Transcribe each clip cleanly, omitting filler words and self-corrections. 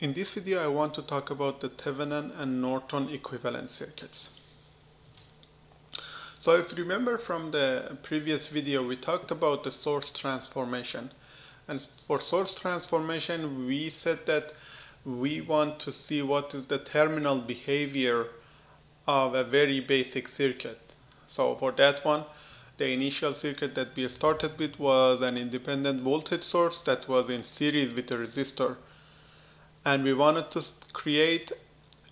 In this video, I want to talk about the Thevenin and Norton equivalent circuits. So if you remember from the previous video, we talked about the source transformation. And for source transformation, we said that we want to see what is the terminal behavior of a very basic circuit. So for that one, the initial circuit that we started with was an independent voltage source that was in series with a resistor. And we wanted to create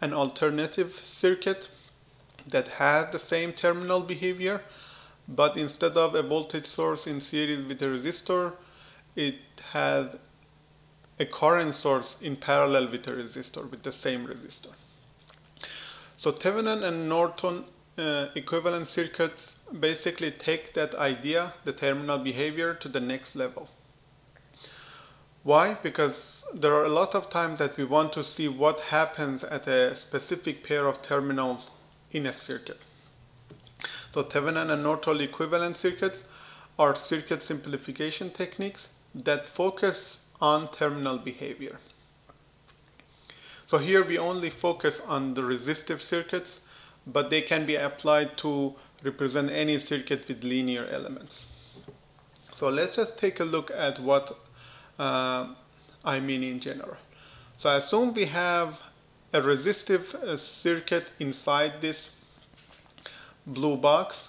an alternative circuit that had the same terminal behavior, but instead of a voltage source in series with a resistor, it has a current source in parallel with a resistor, with the same resistor. So Thevenin and Norton equivalent circuits basically take that idea, the terminal behavior, to the next level. Why? Because there are a lot of times that we want to see what happens at a specific pair of terminals in a circuit. So Thevenin and Norton equivalent circuits are circuit simplification techniques that focus on terminal behavior. So here we only focus on the resistive circuits, but they can be applied to represent any circuit with linear elements. So let's just take a look at what I mean in general. So assume we have a resistive circuit inside this blue box,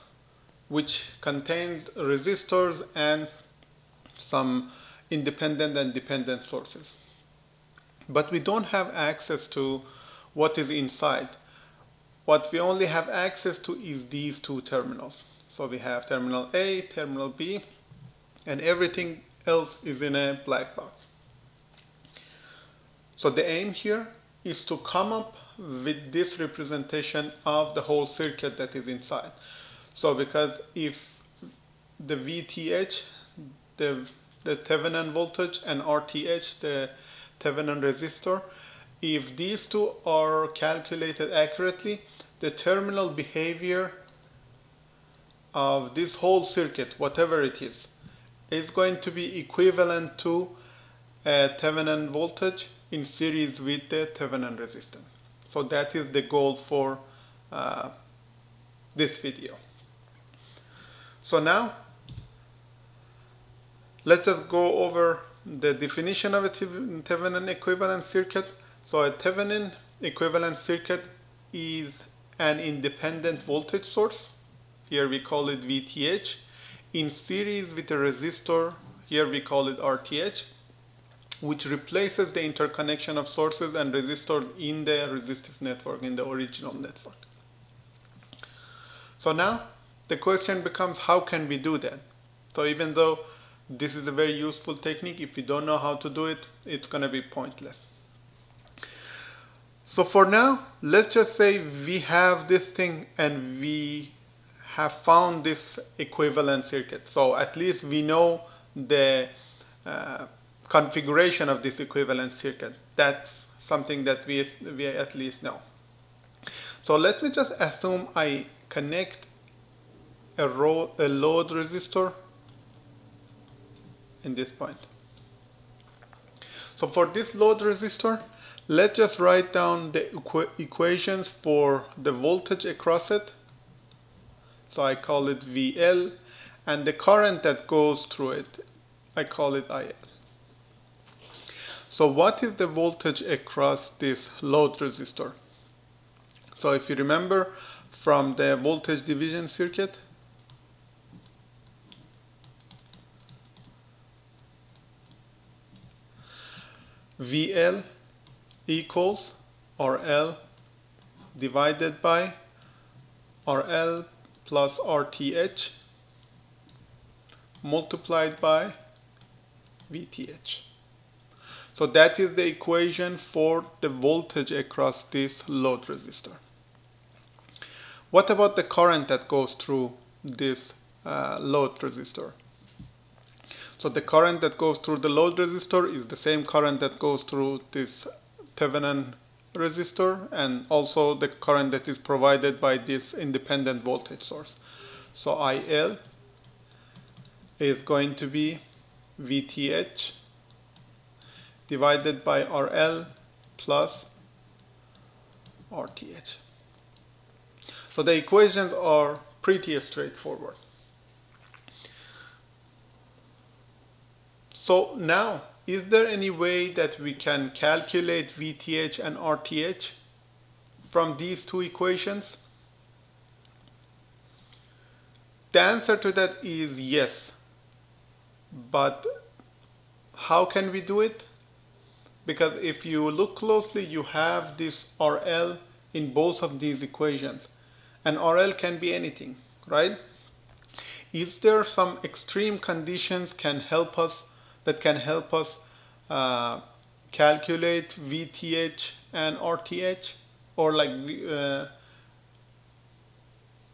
which contains resistors and some independent and dependent sources. But we don't have access to what is inside. What we only have access to is these two terminals. So we have terminal A, terminal B, and everything else is in a black box. So the aim here is to come up with this representation of the whole circuit that is inside. So because if the VTH, the Thevenin voltage, and RTH, the Thevenin resistor, if these two are calculated accurately, the terminal behavior of this whole circuit, whatever it is going to be equivalent to a Thevenin voltage in series with the Thevenin resistance. So that is the goal for this video. So now let's just go over the definition of a Thevenin equivalent circuit. So a Thevenin equivalent circuit is an independent voltage source, here we call it VTH, in series with a resistor, here we call it RTH, which replaces the interconnection of sources and resistors in the resistive network, in the original network. So now the question becomes, how can we do that? So even though this is a very useful technique, if you don't know how to do it, it's going to be pointless. So for now, let's just say we have this thing and we have found this equivalent circuit. So at least we know the configuration of this equivalent circuit. That's something that we at least know. So let me just assume I connect a load resistor in this point. So for this load resistor, let's just write down the equations for the voltage across it. So I call it VL, and the current that goes through it, I call it IL. So what is the voltage across this load resistor? So if you remember from the voltage division circuit, VL equals RL divided by RL plus RTH multiplied by VTH. So that is the equation for the voltage across this load resistor. What about the current that goes through this load resistor? So the current that goes through the load resistor is the same current that goes through this Thevenin resistor, and also the current that is provided by this independent voltage source. So IL is going to be VTH divided by RL plus RTH. So the equations are pretty straightforward. So now, is there any way that we can calculate VTH and RTH from these two equations? The answer to that is yes. But how can we do it? Because if you look closely, you have this RL in both of these equations. And RL can be anything, right? Is there some extreme conditions that can help us calculate VTH and RTH, or like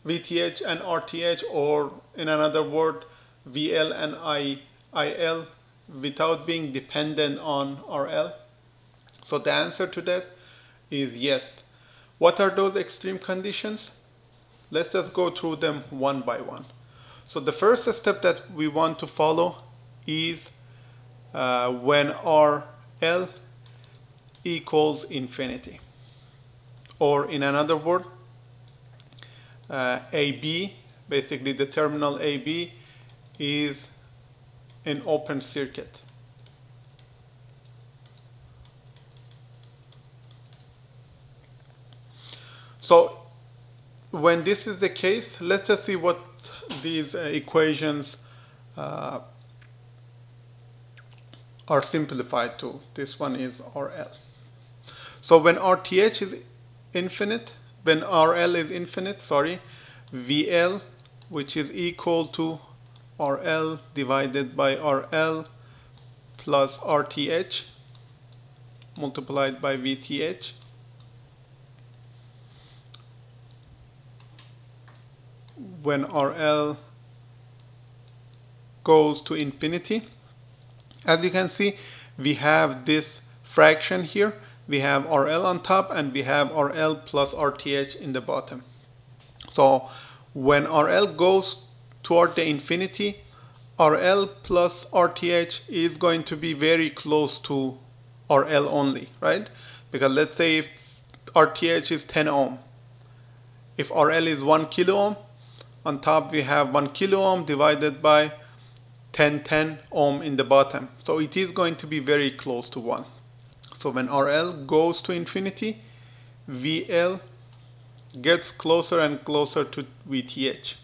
VTH and RTH, or in another word, VL and IL, without being dependent on RL? So the answer to that is yes. What are those extreme conditions? Let's just go through them one by one. So the first step that we want to follow is when RL equals infinity, or in another word, AB, basically the terminal AB is an open circuit. So when this is the case, let's just see what these equations are simplified to. This one is RL. So when RTH is infinite, when RL is infinite, VL, which is equal to RL divided by RL plus RTH multiplied by VTH. When RL goes to infinity, as you can see, we have this fraction here. We have RL on top and we have RL plus RTH in the bottom. So when RL goes toward the infinity, RL plus RTH is going to be very close to RL only, right? Because let's say if RTH is 10 ohm, if RL is 1 kilo ohm, on top we have 1 kilo ohm divided by 10 ohm in the bottom. So it is going to be very close to 1. So when RL goes to infinity, VL gets closer and closer to VTH.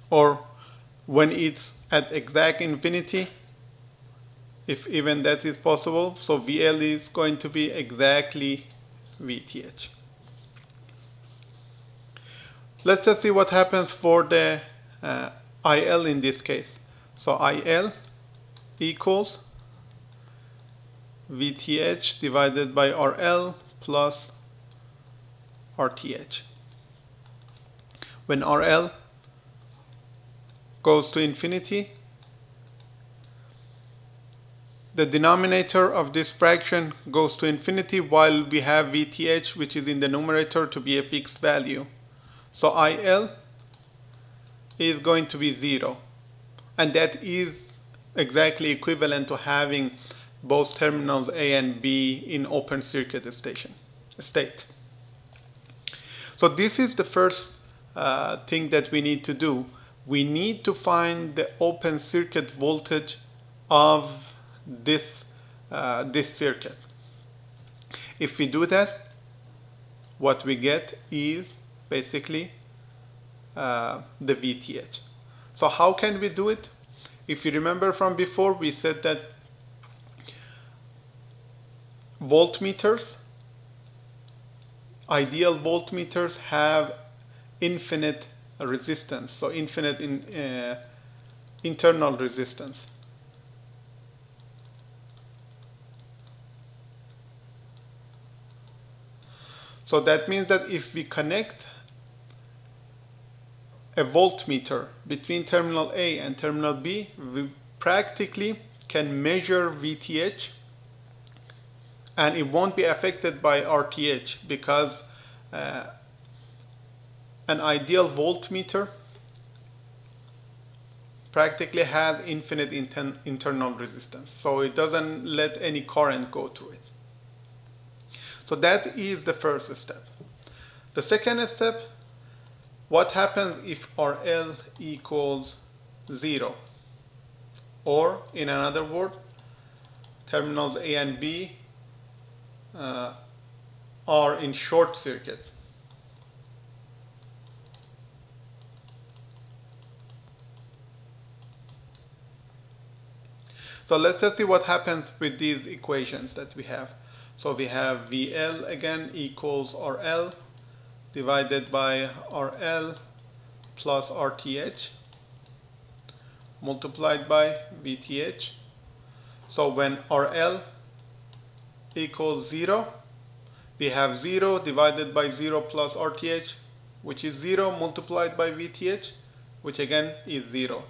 Or when it's at exact infinity, if even that is possible, so VL is going to be exactly VTH. Let's just see what happens for the IL in this case. So IL equals VTH divided by RL plus RTH. When RL goes to infinity, the denominator of this fraction goes to infinity, while we have VTH, which is in the numerator, to be a fixed value. So IL is going to be 0, and that is exactly equivalent to having both terminals A and B in open circuit state. So this is the first thing that we need to do. We need to find the open circuit voltage of this circuit. If we do that, what we get is basically the VTH. So how can we do it? If you remember from before, we said that voltmeters, ideal voltmeters, have infinite resistance, so infinite internal resistance. So that means that if we connect a voltmeter between terminal A and terminal B, we practically can measure VTH, and it won't be affected by RTH, because an ideal voltmeter practically has infinite internal resistance, so it doesn't let any current go through it. So that is the first step. The second step, what happens if RL equals 0? Or in another word, terminals A and B are in short circuit. So let's just see what happens with these equations that we have. So we have VL again equals RL divided by RL plus RTH multiplied by VTH. So when RL equals 0, we have 0 divided by 0 plus RTH, which is 0 multiplied by VTH, which again is 0.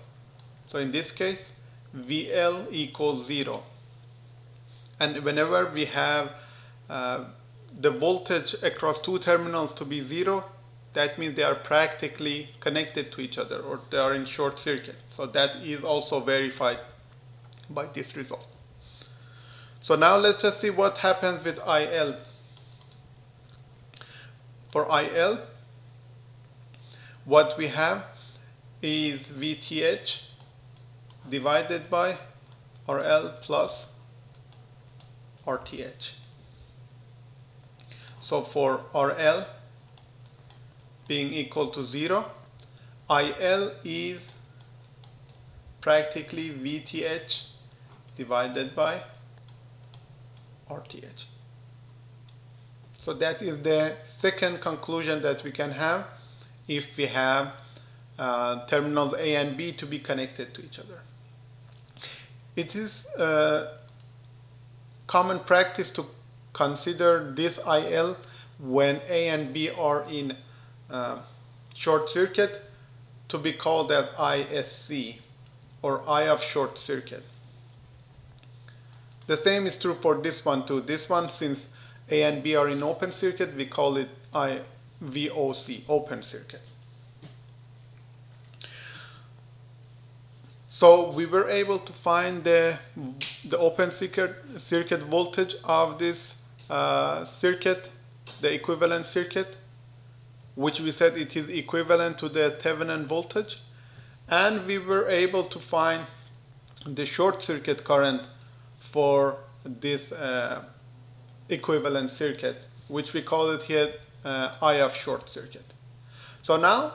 So in this case, VL equals 0. And whenever we have the voltage across two terminals to be 0, that means they are practically connected to each other, or they are in short circuit. So that is also verified by this result. So now let's just see what happens with IL. For IL, what we have is VTH divided by RL plus RTH. So for RL being equal to 0, IL is practically VTH divided by RTH. So that is the second conclusion that we can have if we have terminals A and B to be connected to each other. It is common practice to consider this IL when A and B are in short circuit to be called as ISC, or I of short circuit. The same is true for this one too. This one, since A and B are in open circuit, we call it IVOC, open circuit. So we were able to find the open circuit voltage of this circuit, the equivalent circuit, which we said it is equivalent to the Thevenin voltage, and we were able to find the short circuit current for this equivalent circuit, which we call it here I of short circuit. So now,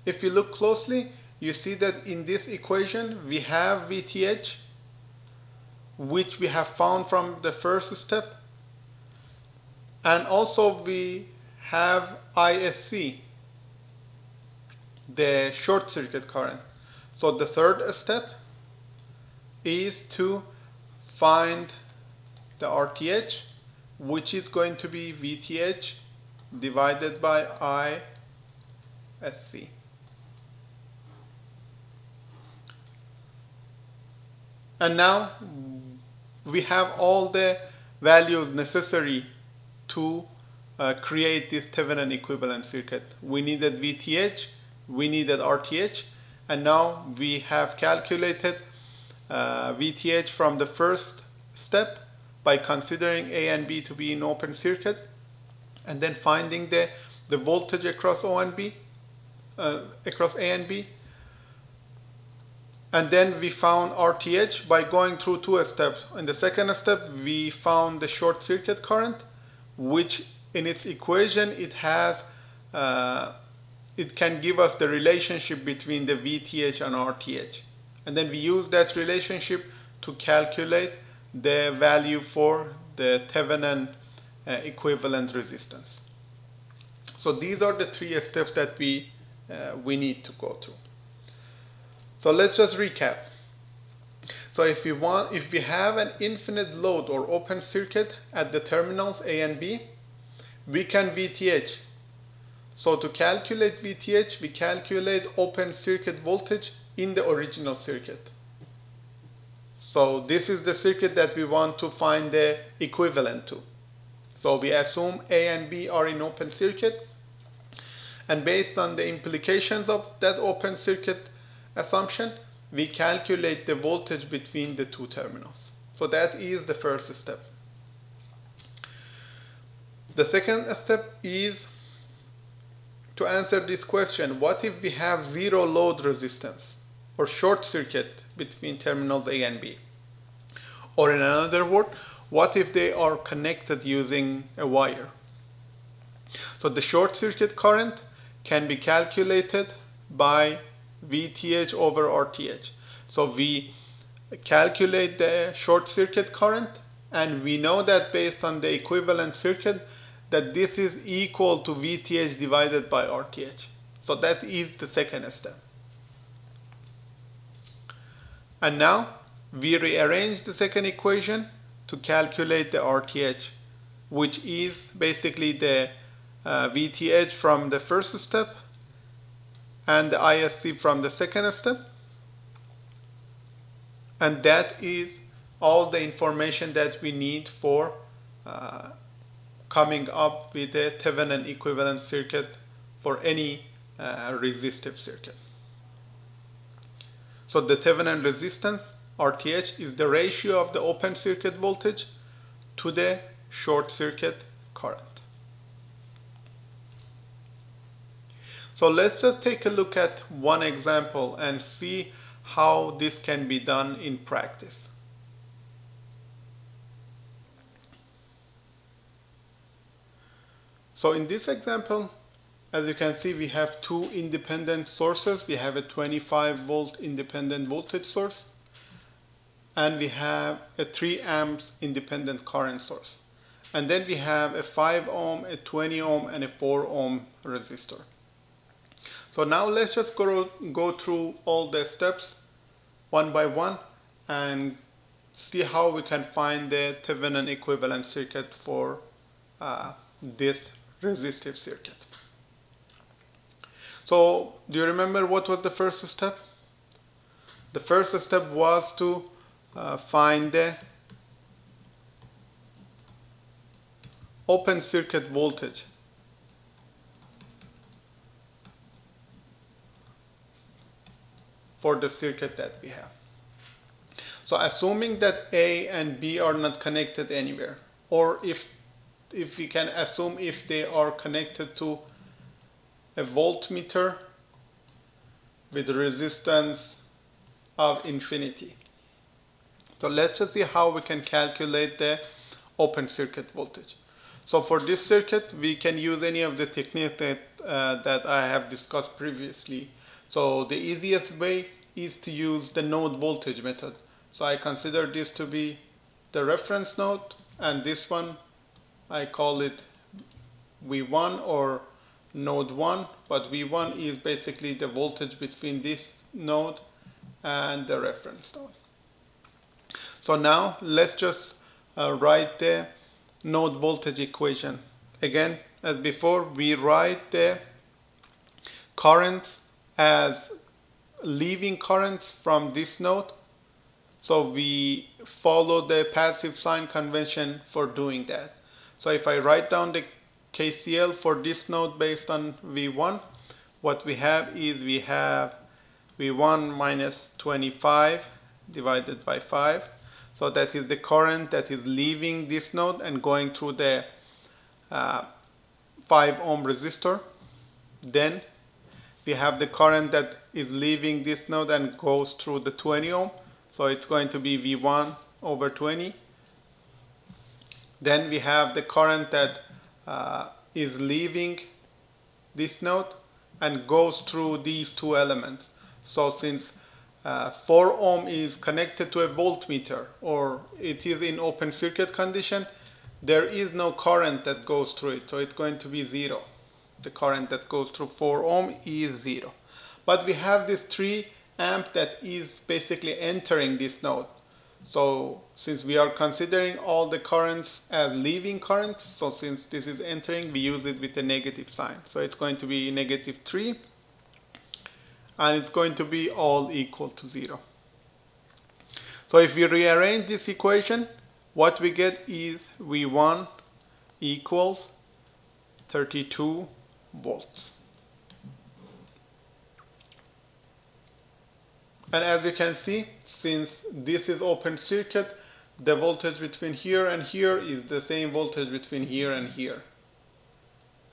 if you look closely, you see that in this equation we have VTH, which we have found from the first step, and also we have ISC, the short circuit current. So the third step is to find the RTH, which is going to be VTH divided by ISC. And now we have all the values necessary to create this Thevenin equivalent circuit. We needed VTH, we needed RTH, and now we have calculated VTH from the first step by considering A and B to be in open circuit, and then finding the voltage across O and B, across A and B. And then we found RTH by going through two steps. In the second step, we found the short circuit current, which in its equation it has, it can give us the relationship between the VTH and RTH. And then we use that relationship to calculate the value for the Thevenin equivalent resistance. So these are the three steps that we need to go through. So let's just recap. So if we have an infinite load or open circuit at the terminals A and B, we can VTH. So to calculate VTH, we calculate open circuit voltage in the original circuit. So this is the circuit that we want to find the equivalent to. So we assume A and B are in open circuit, and based on the implications of that open circuit assumption, we calculate the voltage between the two terminals. So that is the first step. The second step is to answer this question: what if we have zero load resistance or short circuit between terminals A and B? Or in another word, what if they are connected using a wire? So the short circuit current can be calculated by VTH over RTH. So we calculate the short circuit current, and we know that based on the equivalent circuit that this is equal to VTH divided by RTH. So that is the second step. And now we rearrange the second equation to calculate the RTH, which is basically the VTH from the first step and the ISC from the second step. And that is all the information that we need for coming up with a Thevenin equivalent circuit for any resistive circuit. So the Thevenin resistance, RTH, is the ratio of the open circuit voltage to the short circuit current. So let's just take a look at one example and see how this can be done in practice. So in this example, as you can see, we have two independent sources. We have a 25 volt independent voltage source, and we have a 3 amps independent current source. And then we have a 5 ohm, a 20 ohm, and a 4 ohm resistor. So now let's just go through all the steps one by one and see how we can find the Thevenin equivalent circuit for this resistive circuit. So do you remember what was the first step? The first step was to find the open circuit voltage for the circuit that we have. So assuming that A and B are not connected anywhere, or if we can assume if they are connected to a voltmeter with resistance of infinity. So let's just see how we can calculate the open circuit voltage. So for this circuit, we can use any of the techniques that I have discussed previously. So the easiest way is to use the node voltage method. So I consider this to be the reference node, and this one I call it V1 or node 1, but V1 is basically the voltage between this node and the reference node. So now let's just write the node voltage equation. Again, as before, we write the currents as leaving currents from this node. So we follow the passive sign convention for doing that. So if I write down the KCL for this node based on V1, what we have is we have V1 minus 25 divided by 5. So that is the current that is leaving this node and going through the 5 ohm resistor. Then we have the current that is leaving this node and goes through the 20 ohm. So it's going to be V1 over 20. Then we have the current that is leaving this node and goes through these two elements. So since 4 ohm is connected to a voltmeter, or it is in open circuit condition, there is no current that goes through it. So it's going to be 0. The current that goes through 4 ohm is 0. But we have this 3 amp that is basically entering this node. So since we are considering all the currents as leaving currents, so since this is entering, we use it with a negative sign. So it's going to be negative 3, and it's going to be all equal to 0. So if we rearrange this equation, what we get is V1 equals 32 volts. And as you can see, since this is open circuit, the voltage between here and here is the same voltage between here and here.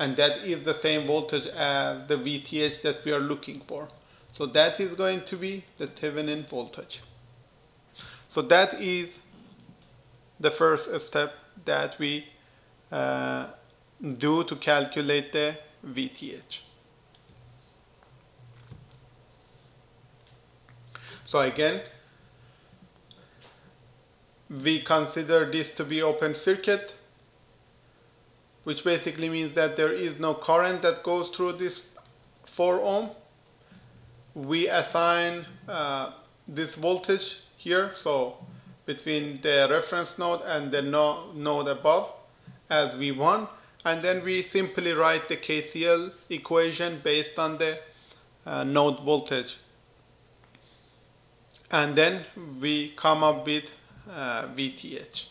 and that is the same voltage as the VTH that we are looking for. So that is going to be the Thevenin voltage. So that is the first step that we do to calculate the VTH. So again, we consider this to be open circuit, which basically means that there is no current that goes through this 4 ohm. We assign this voltage here, so between the reference node and the node above as V1, and then we simply write the KCL equation based on the node voltage, and then we come up with VTH.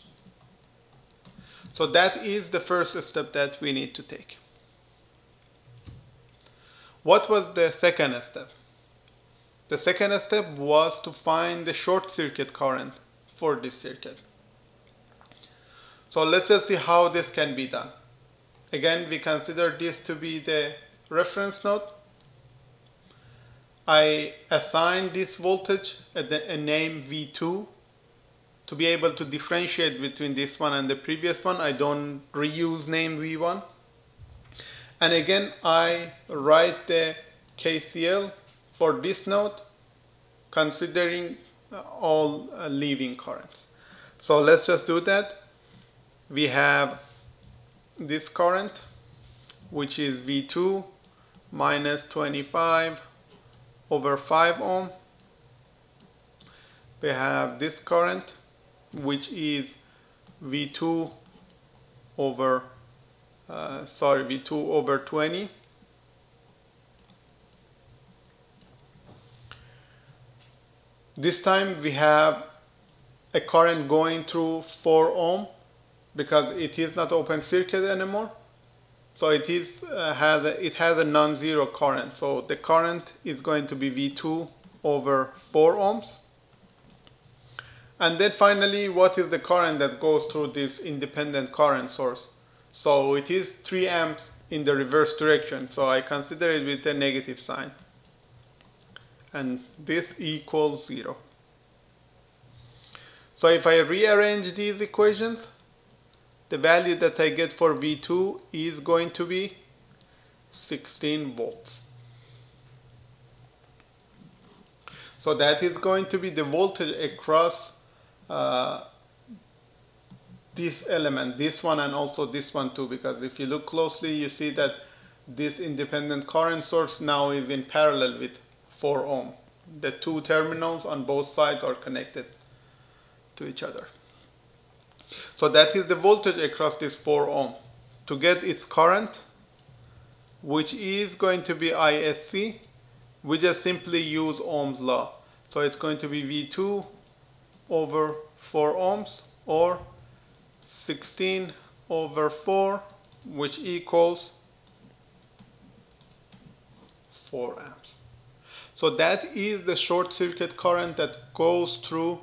So that is the first step that we need to take. What was the second step? The second step was to find the short circuit current for this circuit. So let's just see how this can be done. Again, we consider this to be the reference node. I assign this voltage a name V2 to be able to differentiate between this one and the previous one. I don't reuse name V1. And again, I write the KCL for this node, considering all leaving currents. So let's just do that. We have this current, which is V2 minus 25 over 5 ohm. We have this current, which is V2 over V2 over 20. This time we have a current going through 4 ohm because it is not open circuit anymore. So it has a non-zero current. So the current is going to be V2 over 4 ohms. And then finally, what is the current that goes through this independent current source? So it is 3 amps in the reverse direction. So I consider it with a negative sign. And this equals 0. So if I rearrange these equations, the value that I get for V2 is going to be 16 volts. So that is going to be the voltage across this element, this one and also this one too, because if you look closely, you see that this independent current source now is in parallel with 4 ohm. The two terminals on both sides are connected to each other. So that is the voltage across this 4 ohm. To get its current, which is going to be ISC, we just simply use Ohm's law. So it's going to be V2 over 4 ohms, or 16 over 4, which equals 4 amps. So that is the short circuit current that goes through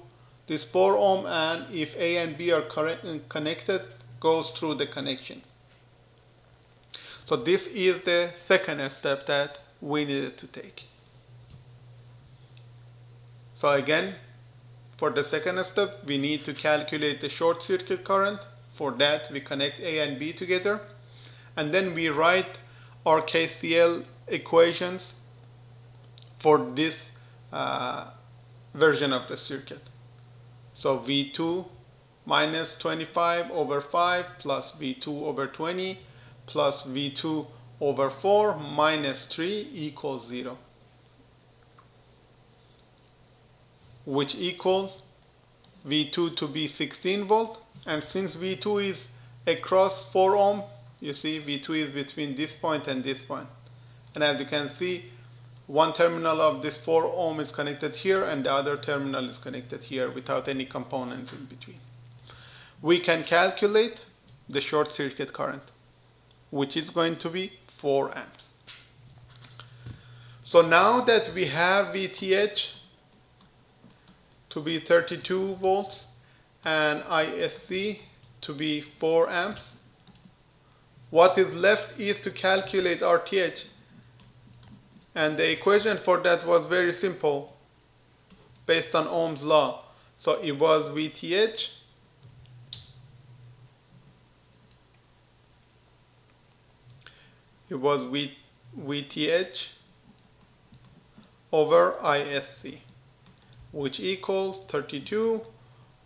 this 4 ohm, and if A and B are connected, goes through the connection. So this is the second step that we needed to take. So again, for the second step, we need to calculate the short circuit current. For that, we connect A and B together, and then we write our KCL equations for this version of the circuit. So V2 minus 25 over 5 plus V2 over 20 plus V2 over 4 minus 3 equals 0, which equals V2 to be 16 volt. And since V2 is across 4 ohm, you see V2 is between this point and this point. And as you can see, one terminal of this 4 ohm is connected here and the other terminal is connected here without any components in between. We can calculate the short circuit current, which is going to be 4 amps. So now that we have VTH to be 32 volts and ISC to be 4 amps, What is left is to calculate RTH. And the equation for that was very simple, based on Ohm's law. So it was VTH VTH over ISC, which equals 32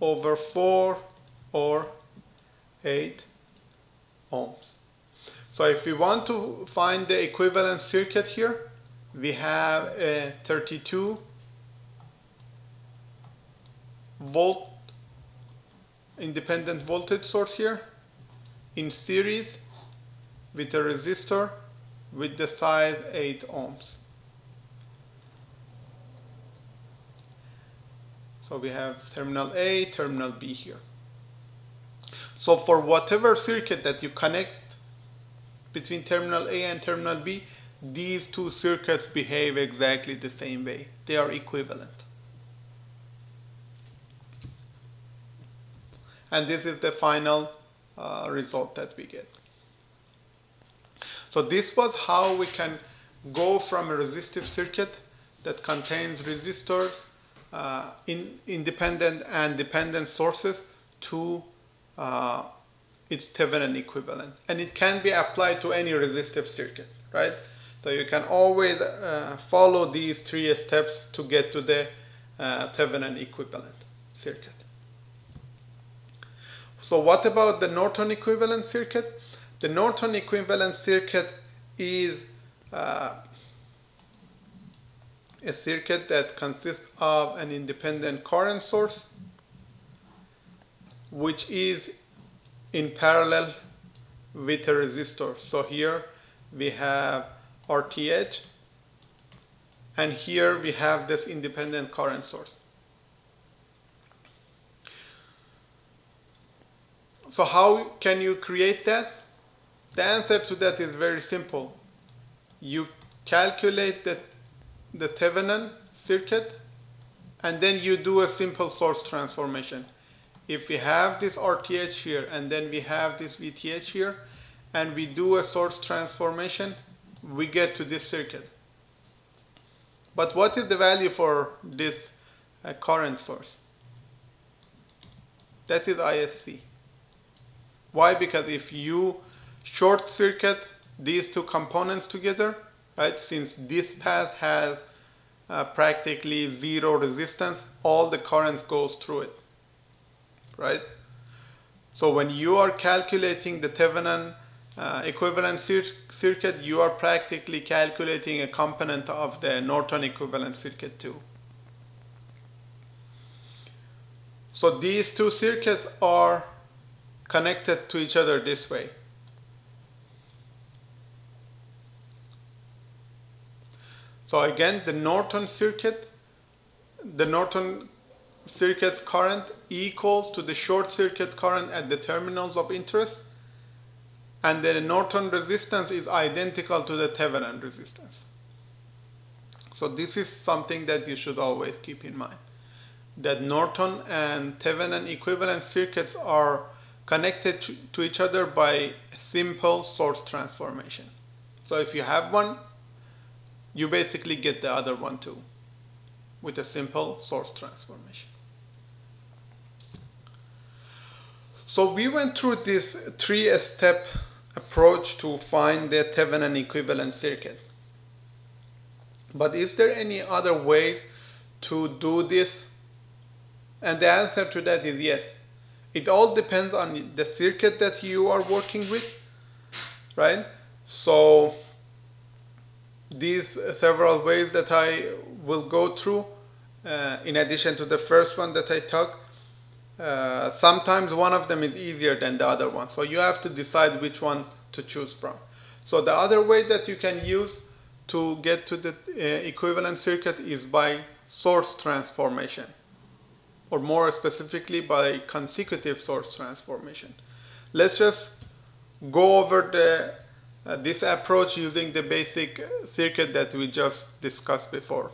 over 4 or 8 ohms. So if we want to find the equivalent circuit here, we have a 32 volt independent voltage source here in series with a resistor with the size 8 ohms. So we have terminal A, terminal B here. So for whatever circuit that you connect between terminal A and terminal B, these two circuits behave exactly the same way. They are equivalent. And this is the final result that we get. So this was how we can go from a resistive circuit that contains resistors, independent and dependent sources, to its Thevenin equivalent. And it can be applied to any resistive circuit, right? So you can always follow these 3 steps to get to the Thevenin equivalent circuit. So what about the Norton equivalent circuit? The Norton equivalent circuit is a circuit that consists of an independent current source which is in parallel with a resistor. So here we have RTH and here we have this independent current source. So how can you create that? The answer to that is very simple. You calculate the Thevenin circuit and then you do a simple source transformation. If we have this RTH here and then we have this VTH here and we do a source transformation, we get to this circuit. But what is the value for this current source? That is ISC. Why? Because if you short circuit these two components together, right, since this path has practically zero resistance, all the currents goes through it, right? So when you are calculating the Thevenin equivalent circuit, you are practically calculating a component of the Norton equivalent circuit too. So these two circuits are connected to each other this way. So again, the Norton circuit's current equals to the short circuit current at the terminals of interest, and the Norton resistance is identical to the Thevenin resistance. So this is something that you should always keep in mind, that Norton and Thevenin equivalent circuits are connected to each other by a simple source transformation. So if you have one, you basically get the other one too with a simple source transformation. So we went through this 3-step approach to find the Thevenin equivalent circuit. But is there any other way to do this? And the answer to that is yes. It all depends on the circuit that you are working with, right? So these several ways that I will go through, in addition to the first one that I talked, sometimes one of them is easier than the other one. So you have to decide which one to choose from. So the other way that you can use to get to the equivalent circuit is by source transformation, or more specifically by consecutive source transformation. Let's just go over this approach using the basic circuit that we just discussed before.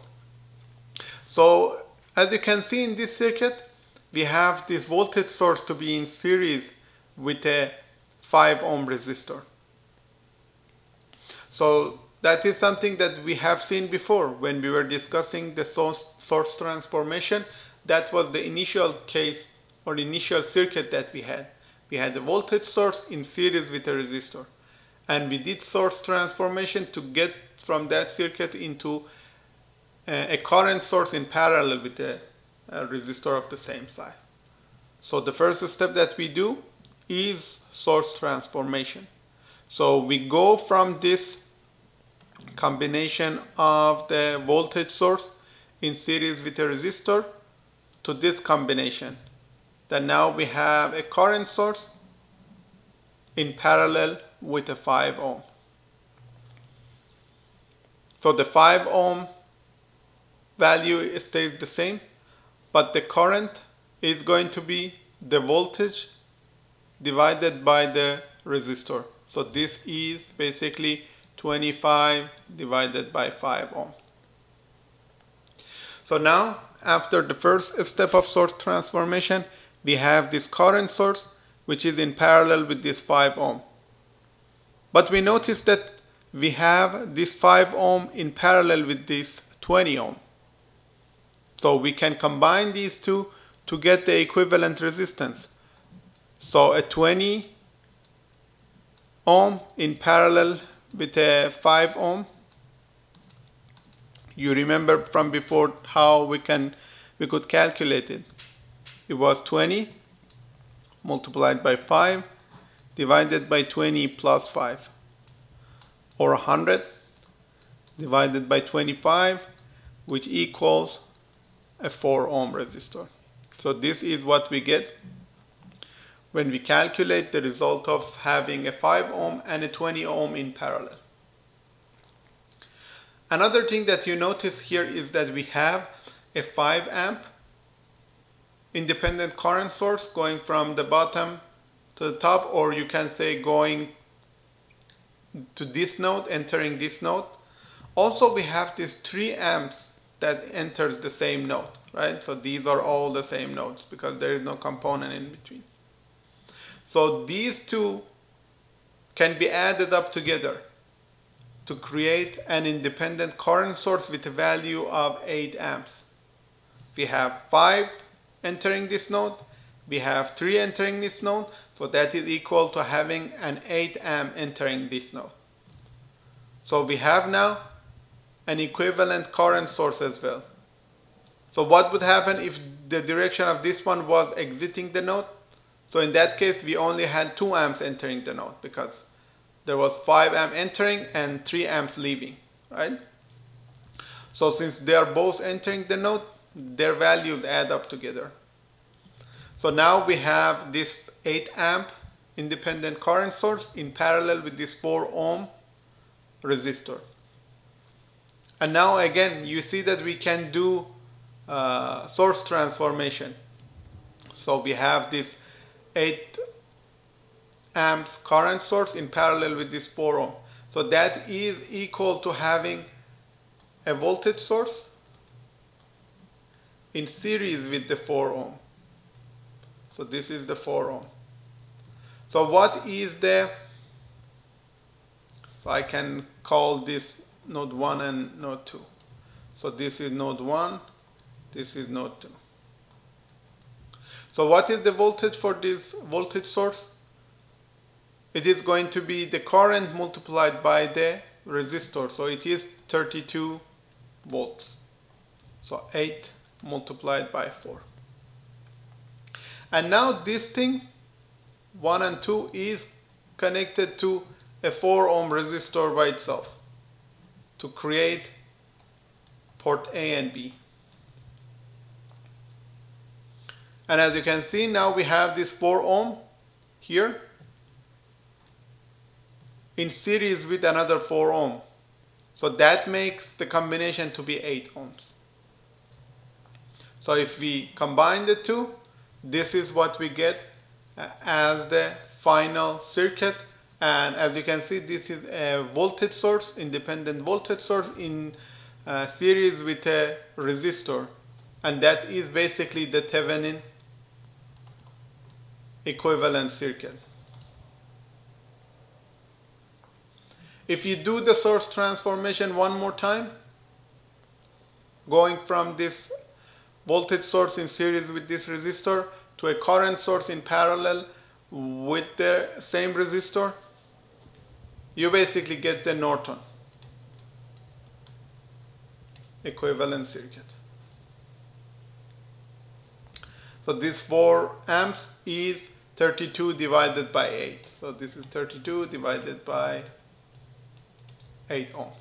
So as you can see in this circuit, we have this voltage source to be in series with a 5 ohm resistor. So that is something that we have seen before when we were discussing the source transformation. That was the initial case or initial circuit that we had. We had a voltage source in series with a resistor. And we did source transformation to get from that circuit into a current source in parallel with a resistor of the same size. So the first step that we do is source transformation. So we go from this combination of the voltage source in series with a resistor to this combination. Then now we have a current source in parallel with a 5 ohm. So the 5 ohm value stays the same, but the current is going to be the voltage divided by the resistor. So this is basically 25 divided by 5 ohm. So now, after the first step of source transformation, we have this current source which is in parallel with this 5 ohm. But we notice that we have this 5 ohm in parallel with this 20 ohm. So we can combine these two to get the equivalent resistance. So a 20 ohm in parallel with a 5 ohm. You remember from before how we could calculate it. It was 20 multiplied by 5 divided by 20 plus 5, or 100 divided by 25, which equals a 4 ohm resistor. So this is what we get when we calculate the result of having a 5 ohm and a 20 ohm in parallel. Another thing that you notice here is that we have a 5 amp independent current source going from the bottom to the top, or you can say going to this node, entering this node. Also we have these 3 amps that enters the same node, right? So these are all the same nodes because there is no component in between. So these two can be added up together to create an independent current source with a value of 8 amps. We have 5 entering this node, we have 3 entering this node, so that is equal to having an 8 amp entering this node. So we have now an equivalent current source as well. So what would happen if the direction of this one was exiting the node? So in that case we only had 2 amps entering the node because there was 5 amp entering and 3 amps leaving, right? So since they are both entering the node, their values add up together. So now we have this 8 amp independent current source in parallel with this 4 ohm resistor. And now again you see that we can do source transformation. So we have this 8 amps current source in parallel with this 4 ohm. So that is equal to having a voltage source in series with the 4 ohm. So this is the 4 ohm. So what is the, so I can call this node 1 and node 2. So this is node 1, this is node 2. So what is the voltage for this voltage source? It is going to be the current multiplied by the resistor. So it is 32 volts. So 8 multiplied by 4. And now this thing, 1 and 2, is connected to a 4 ohm resistor by itself to create port A and B. And as you can see, now we have this 4 ohm here in series with another 4 ohm. So that makes the combination to be 8 ohms. So if we combine the two, this is what we get as the final circuit. And as you can see, this is a voltage source, independent voltage source in series with a resistor. And that is basically the Thevenin equivalent circuit. If you do the source transformation one more time, going from this voltage source in series with this resistor to a current source in parallel with the same resistor, you basically get the Norton equivalent circuit. So this 4 amps is 32 divided by 8. So this is 32 divided by 8 ohms.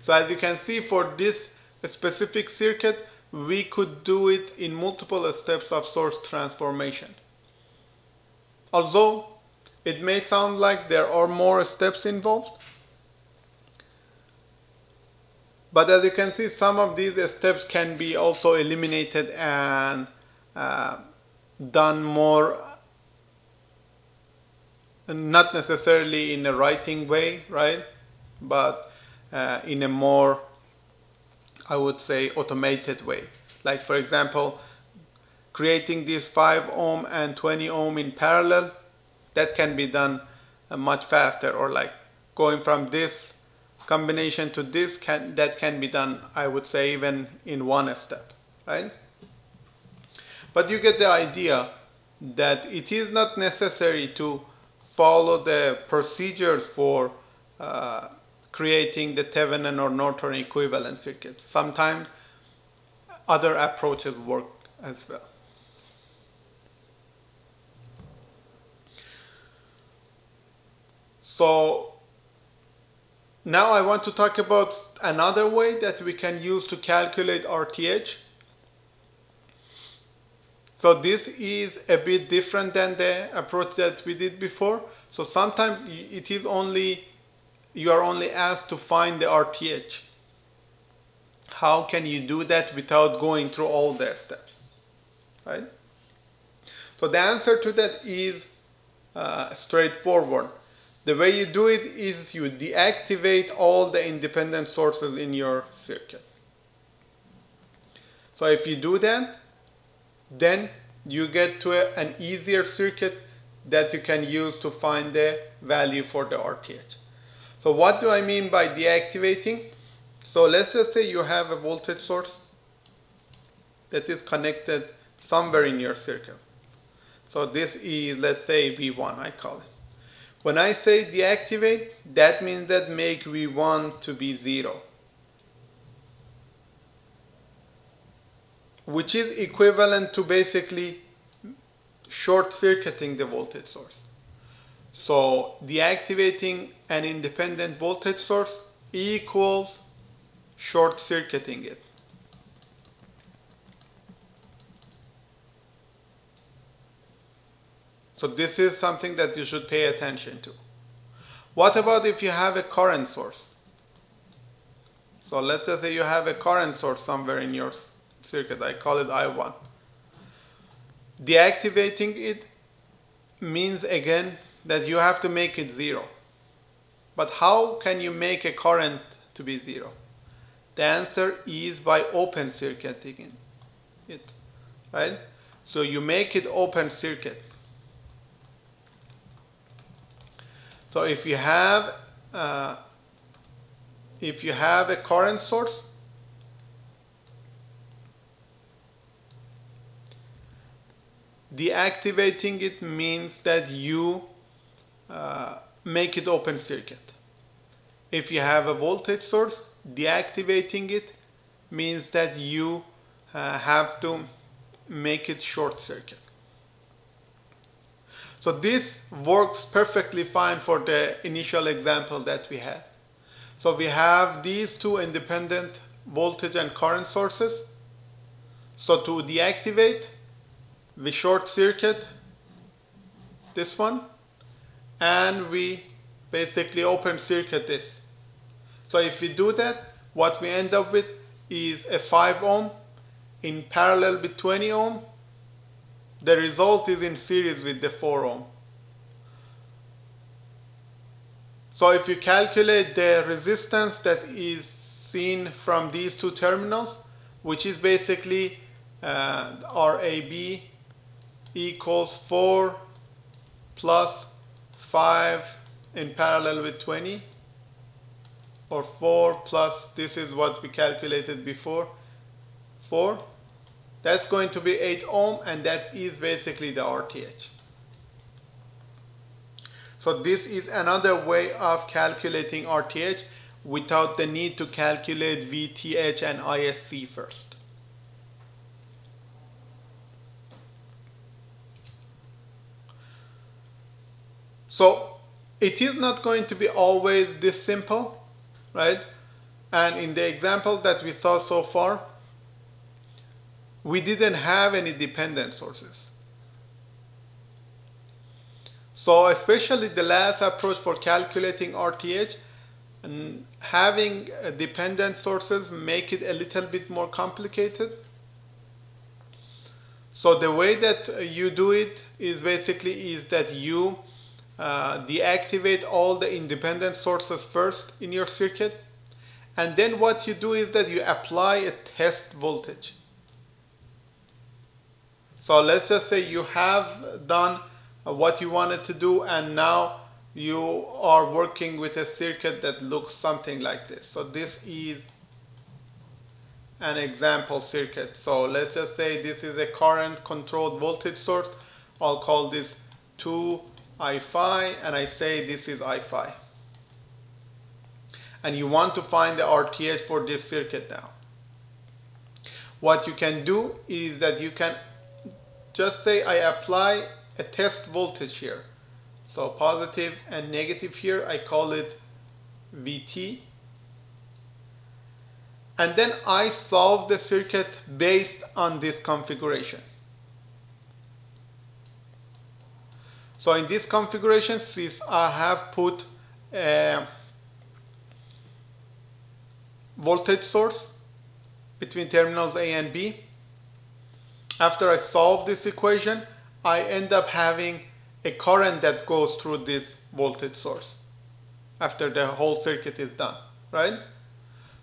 So as you can see, for this specific circuit, we could do it in multiple steps of source transformation. Although it may sound like there are more steps involved, but as you can see, some of these steps can be also eliminated and done more, not necessarily in a writing way, right? But in a more, I would say, automated way. Like for example, creating these 5 ohm and 20 ohm in parallel, that can be done much faster. Or like going from this combination to this, that can be done, I would say, even in one step, right? But you get the idea that it is not necessary to follow the procedures for creating the Thevenin or Norton equivalent circuit. Sometimes other approaches work as well. So now I want to talk about another way that we can use to calculate RTH. So this is a bit different than the approach that we did before. So sometimes it is only, you are only asked to find the RTH. How can you do that without going through all the steps, right? So the answer to that is straightforward. The way you do it is you deactivate all the independent sources in your circuit. So if you do that, then you get to an easier circuit that you can use to find the value for the RTH. So what do I mean by deactivating? So let's just say you have a voltage source that is connected somewhere in your circuit. So this is, let's say, V1, I call it. When I say deactivate, that means that make V1 to be 0, which is equivalent to basically short circuiting the voltage source. So deactivating an independent voltage source equals short circuiting it. So this is something that you should pay attention to. What about if you have a current source? So let's just say you have a current source somewhere in your circuit. I call it I1. Deactivating it means again that you have to make it 0. But how can you make a current to be 0? The answer is by open circuiting it, right? So you make it open circuit. So if you have a current source, deactivating it means that you make it open circuit. If you have a voltage source, deactivating it means that you have to make it short circuit. So this works perfectly fine for the initial example that we had. So we have these two independent voltage and current sources. So to deactivate, we short circuit this one and we basically open circuit this. So if we do that, what we end up with is a 5 ohm in parallel with 20 ohm. The result is in series with the 4 ohm. So if you calculate the resistance that is seen from these two terminals, which is basically RAB equals 4 plus 5 in parallel with 20, or 4 plus this is what we calculated before, 4. That's going to be 8 ohm, and that is basically the RTH. So this is another way of calculating RTH without the need to calculate VTH and ISC first. So it is not going to be always this simple, right? And in the examples that we saw so far, we didn't have any dependent sources. So especially the last approach for calculating RTH, and having dependent sources make it a little bit more complicated. So the way that you do it is basically that you deactivate all the independent sources first in your circuit, and then what you do is that you apply a test voltage. So let's just say you have done what you wanted to do, and now you are working with a circuit that looks something like this. So this is an example circuit. So let's just say this is a current controlled voltage source. I'll call this 2I phi, and I say this is I phi. And you want to find the RTH for this circuit now. What you can do is that you can just say I apply a test voltage here. So positive and negative here, I call it VT. And then I solve the circuit based on this configuration. So in this configuration, since I have put a voltage source between terminals A and B, after I solve this equation, I end up having a current that goes through this voltage source after the whole circuit is done, right?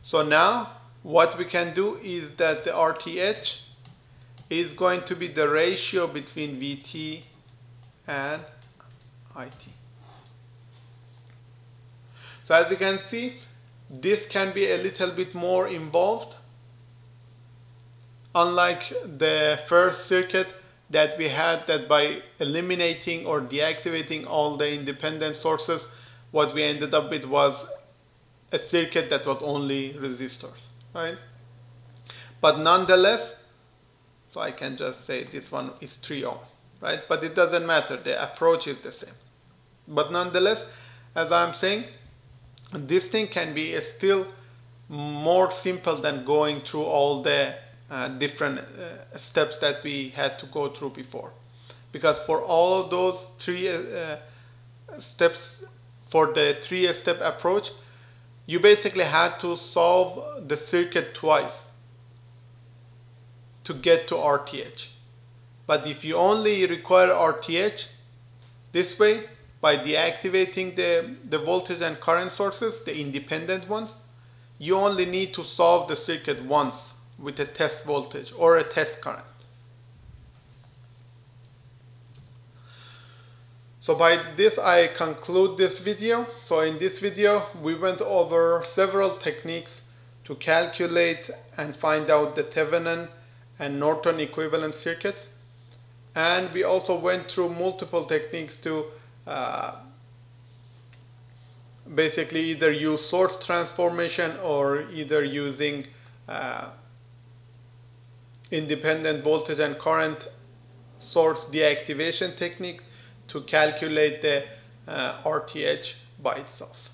So now what we can do is that the RTH is going to be the ratio between VT and IT. So as you can see, this can be a little bit more involved. Unlike the first circuit that we had, that by eliminating or deactivating all the independent sources, what we ended up with was a circuit that was only resistors, right? But nonetheless, so I can just say this one is 3 ohm, right? But it doesn't matter, the approach is the same. But nonetheless, as I'm saying, this thing can be still more simple than going through all the different steps that we had to go through before. Because for all of those three steps, for the 3-step approach, you basically had to solve the circuit twice to get to RTH. But if you only require RTH this way, by deactivating the voltage and current sources, the independent ones, you only need to solve the circuit once with a test voltage or a test current. So by this I conclude this video. So in this video we went over several techniques to calculate and find out the Thevenin and Norton equivalent circuits, and we also went through multiple techniques to basically either use source transformation or either using independent voltage and current source deactivation technique to calculate the RTH by itself.